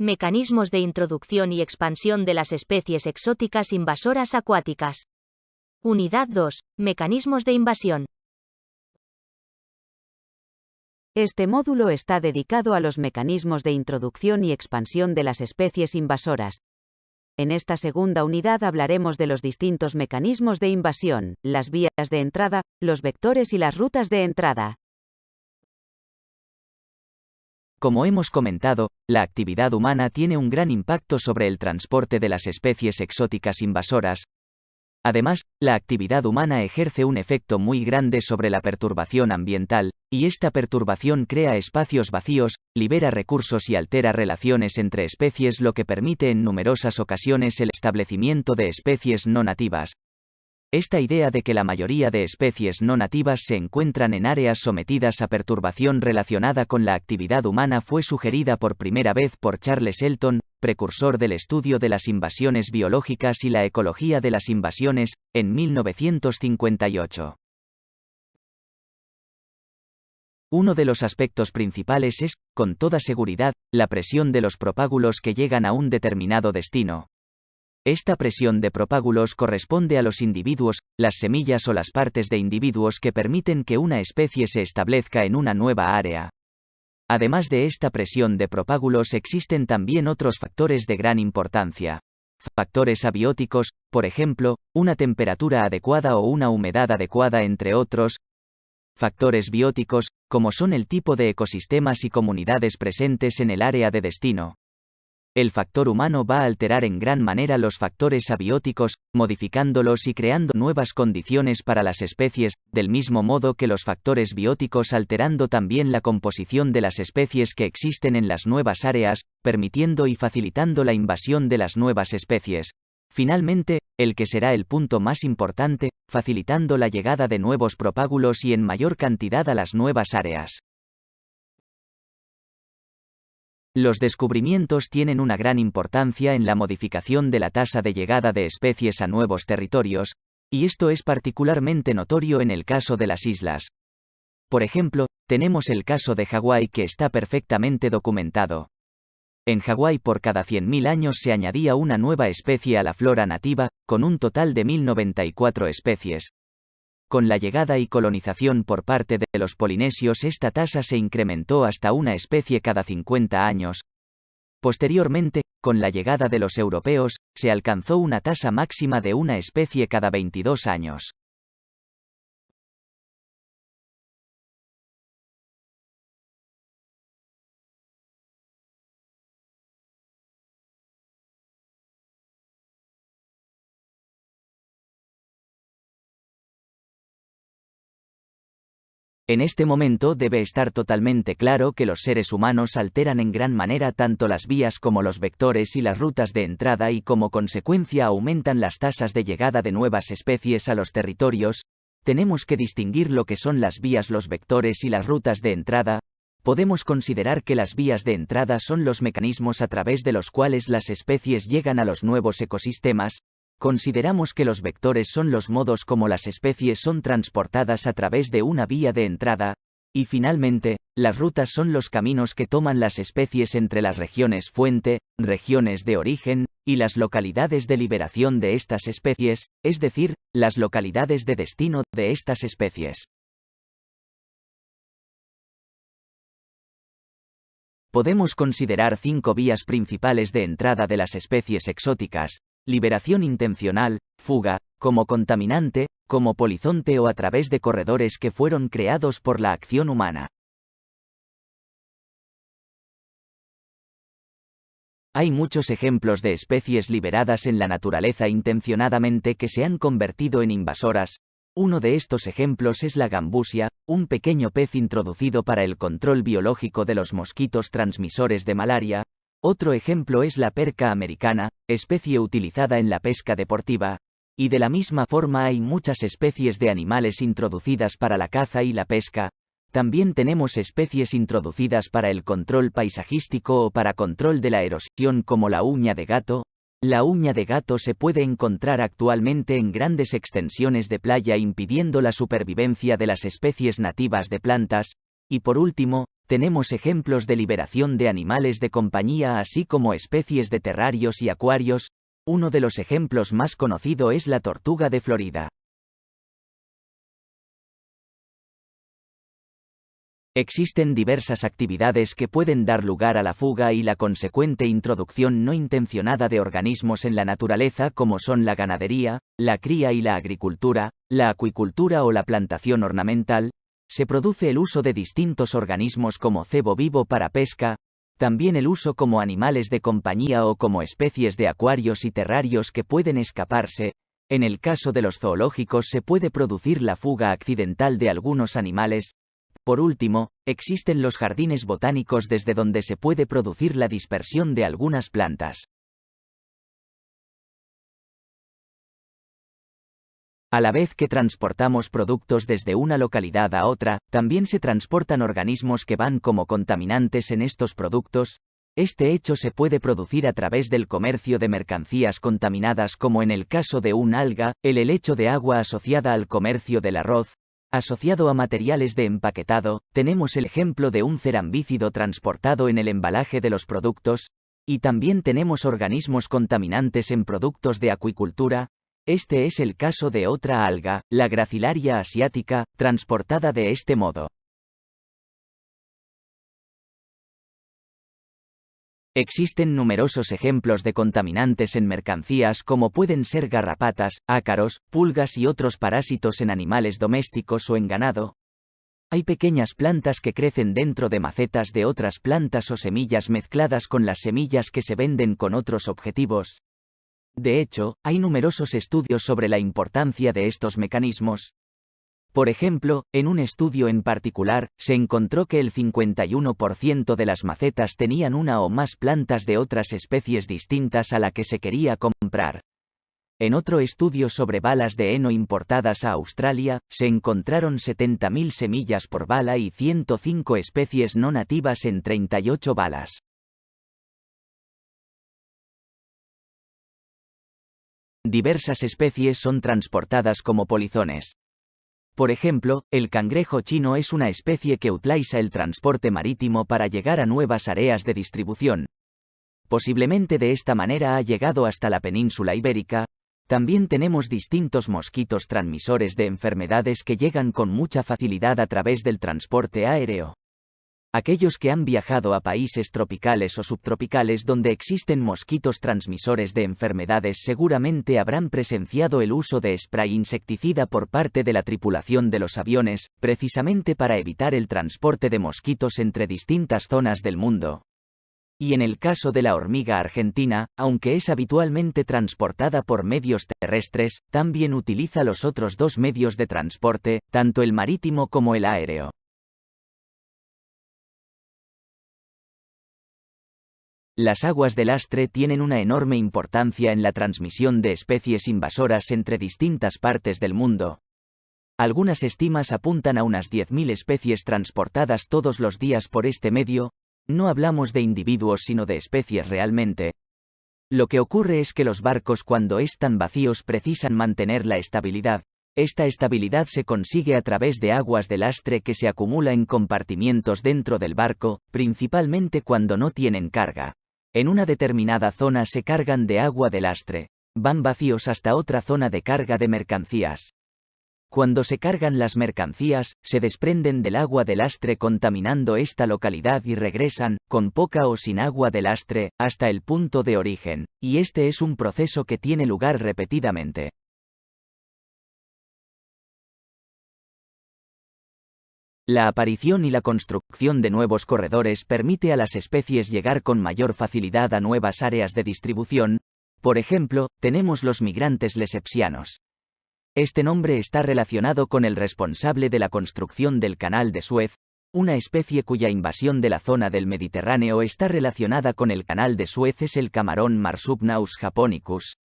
Mecanismos de introducción y expansión de las especies exóticas invasoras acuáticas. Unidad 2. Mecanismos de invasión. Este módulo está dedicado a los mecanismos de introducción y expansión de las especies invasoras. En esta segunda unidad hablaremos de los distintos mecanismos de invasión, las vías de entrada, los vectores y las rutas de entrada. Como hemos comentado, la actividad humana tiene un gran impacto sobre el transporte de las especies exóticas invasoras. Además, la actividad humana ejerce un efecto muy grande sobre la perturbación ambiental, y esta perturbación crea espacios vacíos, libera recursos y altera relaciones entre especies, lo que permite en numerosas ocasiones el establecimiento de especies no nativas. Esta idea de que la mayoría de especies no nativas se encuentran en áreas sometidas a perturbación relacionada con la actividad humana fue sugerida por primera vez por Charles Elton, precursor del estudio de las invasiones biológicas y la ecología de las invasiones, en 1958. Uno de los aspectos principales es, con toda seguridad, la presión de los propágulos que llegan a un determinado destino. Esta presión de propágulos corresponde a los individuos, las semillas o las partes de individuos que permiten que una especie se establezca en una nueva área. Además de esta presión de propágulos existen también otros factores de gran importancia. Factores abióticos, por ejemplo, una temperatura adecuada o una humedad adecuada, entre otros. Factores bióticos, como son el tipo de ecosistemas y comunidades presentes en el área de destino. El factor humano va a alterar en gran manera los factores abióticos, modificándolos y creando nuevas condiciones para las especies, del mismo modo que los factores bióticos, alterando también la composición de las especies que existen en las nuevas áreas, permitiendo y facilitando la invasión de las nuevas especies. Finalmente, el que será el punto más importante, facilitando la llegada de nuevos propágulos y en mayor cantidad a las nuevas áreas. Los descubrimientos tienen una gran importancia en la modificación de la tasa de llegada de especies a nuevos territorios, y esto es particularmente notorio en el caso de las islas. Por ejemplo, tenemos el caso de Hawái, que está perfectamente documentado. En Hawái por cada 100.000 años se añadía una nueva especie a la flora nativa, con un total de 1.094 especies. Con la llegada y colonización por parte de los polinesios, esta tasa se incrementó hasta una especie cada 50 años. Posteriormente, con la llegada de los europeos, se alcanzó una tasa máxima de una especie cada 22 años. En este momento debe estar totalmente claro que los seres humanos alteran en gran manera tanto las vías como los vectores y las rutas de entrada, y como consecuencia aumentan las tasas de llegada de nuevas especies a los territorios. Tenemos que distinguir lo que son las vías, los vectores y las rutas de entrada. Podemos considerar que las vías de entrada son los mecanismos a través de los cuales las especies llegan a los nuevos ecosistemas. Consideramos que los vectores son los modos como las especies son transportadas a través de una vía de entrada, y finalmente, las rutas son los caminos que toman las especies entre las regiones fuente, regiones de origen, y las localidades de liberación de estas especies, es decir, las localidades de destino de estas especies. Podemos considerar 5 vías principales de entrada de las especies exóticas: liberación intencional, fuga, como contaminante, como polizonte o a través de corredores que fueron creados por la acción humana. Hay muchos ejemplos de especies liberadas en la naturaleza intencionadamente que se han convertido en invasoras. Uno de estos ejemplos es la gambusia, un pequeño pez introducido para el control biológico de los mosquitos transmisores de malaria. Otro ejemplo es la perca americana, especie utilizada en la pesca deportiva, y de la misma forma hay muchas especies de animales introducidas para la caza y la pesca. También tenemos especies introducidas para el control paisajístico o para control de la erosión, como la uña de gato. La uña de gato se puede encontrar actualmente en grandes extensiones de playa, impidiendo la supervivencia de las especies nativas de plantas. Y por último, tenemos ejemplos de liberación de animales de compañía así como especies de terrarios y acuarios. Uno de los ejemplos más conocido es la tortuga de Florida. Existen diversas actividades que pueden dar lugar a la fuga y la consecuente introducción no intencionada de organismos en la naturaleza, como son la ganadería, la cría y la agricultura, la acuicultura o la plantación ornamental. Se produce el uso de distintos organismos como cebo vivo para pesca, también el uso como animales de compañía o como especies de acuarios y terrarios que pueden escaparse. En el caso de los zoológicos se puede producir la fuga accidental de algunos animales. Por último, existen los jardines botánicos desde donde se puede producir la dispersión de algunas plantas. A la vez que transportamos productos desde una localidad a otra, también se transportan organismos que van como contaminantes en estos productos. Este hecho se puede producir a través del comercio de mercancías contaminadas, como en el caso de un alga, el helecho de agua asociada al comercio del arroz. Asociado a materiales de empaquetado, tenemos el ejemplo de un cerambícido transportado en el embalaje de los productos, y también tenemos organismos contaminantes en productos de acuicultura. Este es el caso de otra alga, la Gracilaria asiática, transportada de este modo. Existen numerosos ejemplos de contaminantes en mercancías, como pueden ser garrapatas, ácaros, pulgas y otros parásitos en animales domésticos o en ganado. Hay pequeñas plantas que crecen dentro de macetas de otras plantas o semillas mezcladas con las semillas que se venden con otros objetivos. De hecho, hay numerosos estudios sobre la importancia de estos mecanismos. Por ejemplo, en un estudio en particular, se encontró que el 51% de las macetas tenían una o más plantas de otras especies distintas a la que se quería comprar. En otro estudio sobre balas de heno importadas a Australia, se encontraron 70.000 semillas por bala y 105 especies no nativas en 38 balas. Diversas especies son transportadas como polizones. Por ejemplo, el cangrejo chino es una especie que utiliza el transporte marítimo para llegar a nuevas áreas de distribución. Posiblemente de esta manera ha llegado hasta la península ibérica. También tenemos distintos mosquitos transmisores de enfermedades que llegan con mucha facilidad a través del transporte aéreo. Aquellos que han viajado a países tropicales o subtropicales donde existen mosquitos transmisores de enfermedades seguramente habrán presenciado el uso de spray insecticida por parte de la tripulación de los aviones, precisamente para evitar el transporte de mosquitos entre distintas zonas del mundo. Y en el caso de la hormiga argentina, aunque es habitualmente transportada por medios terrestres, también utiliza los otros dos medios de transporte, tanto el marítimo como el aéreo. Las aguas de lastre tienen una enorme importancia en la transmisión de especies invasoras entre distintas partes del mundo. Algunas estimas apuntan a unas 10.000 especies transportadas todos los días por este medio. No hablamos de individuos sino de especies realmente. Lo que ocurre es que los barcos, cuando están vacíos, precisan mantener la estabilidad. Esta estabilidad se consigue a través de aguas de lastre que se acumula en compartimientos dentro del barco, principalmente cuando no tienen carga. En una determinada zona se cargan de agua de lastre. Van vacíos hasta otra zona de carga de mercancías. Cuando se cargan las mercancías, se desprenden del agua de lastre contaminando esta localidad y regresan, con poca o sin agua de lastre, hasta el punto de origen, y este es un proceso que tiene lugar repetidamente. La aparición y la construcción de nuevos corredores permite a las especies llegar con mayor facilidad a nuevas áreas de distribución. Por ejemplo, tenemos los migrantes lesepsianos. Este nombre está relacionado con el responsable de la construcción del Canal de Suez, una especie cuya invasión de la zona del Mediterráneo está relacionada con el Canal de Suez es el camarón Marsupial japonicus.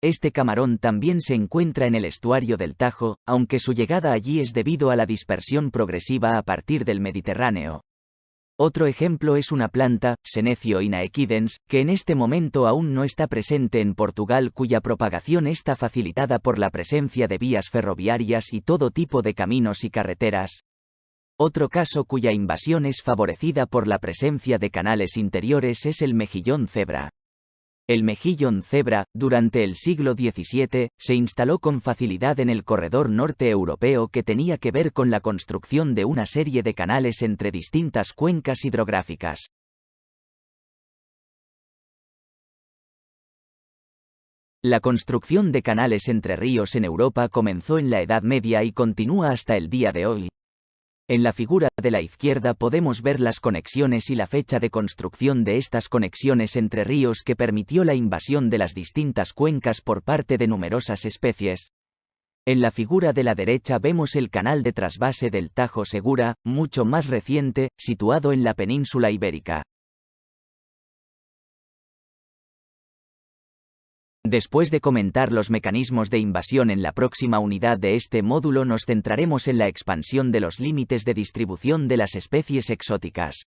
Este camarón también se encuentra en el estuario del Tajo, aunque su llegada allí es debido a la dispersión progresiva a partir del Mediterráneo. Otro ejemplo es una planta, Senecio inaequidens, que en este momento aún no está presente en Portugal, cuya propagación está facilitada por la presencia de vías ferroviarias y todo tipo de caminos y carreteras. Otro caso cuya invasión es favorecida por la presencia de canales interiores es el mejillón cebra. El mejillón cebra, durante el siglo XVII, se instaló con facilidad en el corredor norte europeo que tenía que ver con la construcción de una serie de canales entre distintas cuencas hidrográficas. La construcción de canales entre ríos en Europa comenzó en la Edad Media y continúa hasta el día de hoy. En la figura de la izquierda podemos ver las conexiones y la fecha de construcción de estas conexiones entre ríos que permitió la invasión de las distintas cuencas por parte de numerosas especies. En la figura de la derecha vemos el canal de trasvase del Tajo Segura, mucho más reciente, situado en la península ibérica. Después de comentar los mecanismos de invasión en la próxima unidad de este módulo nos centraremos en la expansión de los límites de distribución de las especies exóticas.